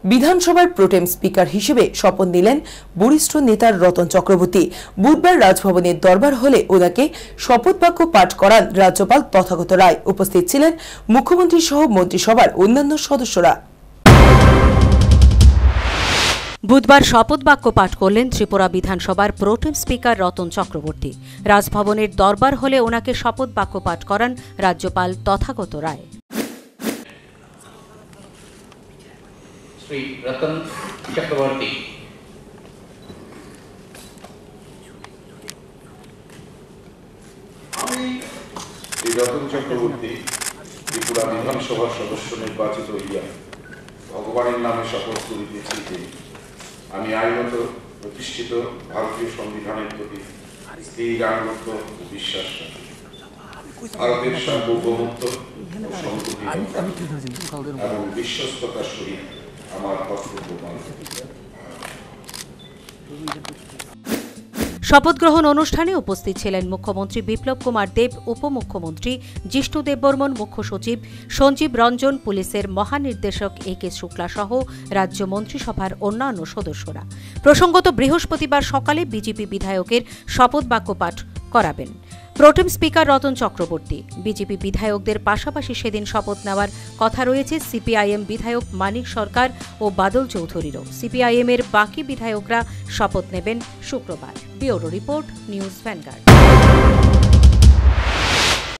বিধানসভার প্রোটেম স্পিকার হিসেবে শপথ নিলেন বরিষ্ঠ নেতা রতন চক্রবর্তী। বুধবার রাজভবনের দরবার হলে ওনাকে শপথ বাক্য পাঠ করান রাজ্যপাল তথাগত রায়। উপস্থিত ছিলেন মুখ্যমন্ত্রী সহ মন্ত্রিসভার অন্যান্য সদস্যরা। বুধবার শপথ বাক্য পাঠ করলেন ত্রিপুরা বিধানসভার প্রোটেম স্পিকার রতন চক্রবর্তী। রাজভবনের দরবার হলে ওনাকে শপথ বাক্য পাঠ করান রাজ্যপাল তথাগত রায়। শ্রী রতন চক্রবর্তী। আমি শ্রী রতন চক্রবর্তী ত্রিপুরা বিধানসভার সদস্য নির্বাচিত হইয়া ভগবানের নামে শপথ করিতেছি যে আমি আইনত প্রতিষ্ঠিত ভারতীয় সংবিধানের প্রতি স্থির আনুগত্য ও বিশ্বাস রাখি, ভারতের সার্বভৌমত্ব ও সংহতি এবং বিশ্বস্ততার সহিত আমার কর্তব্য পালন। শপথ গ্রহণ অনুষ্ঠানে উপস্থিত ছিলেন মুখ্যমন্ত্রী বিপ্লব কুমার দেব, উপমুখ্যমন্ত্রী জিষ্ণু দেববর্মন, মুখ্য সচিব সঞ্জীব রঞ্জন, পুলিশের মহানির্দেশক এ.কে. শুক্লা সহ রাজ্য মন্ত্রিসভার অন্যান্য সদস্যরা। প্রসঙ্গত, বৃহস্পতিবার সকালে বিজেপি বিধায়কের শপথ বাক্য পাঠ করাবেন প্রোটেম স্পিকার রতন চক্রবর্তী। বিজেপি বিধায়কদের পাশাপাশি সেদিন শপথ নেওয়ার কথা রয়েছে সিপিআইএম বিধায়ক মানিক সরকার ও বাদল চৌধুরীরও। সিপিআইএমের বাকি বিধায়করা শপথ নেবেন শুক্রবার। Bureau report, news vanguard.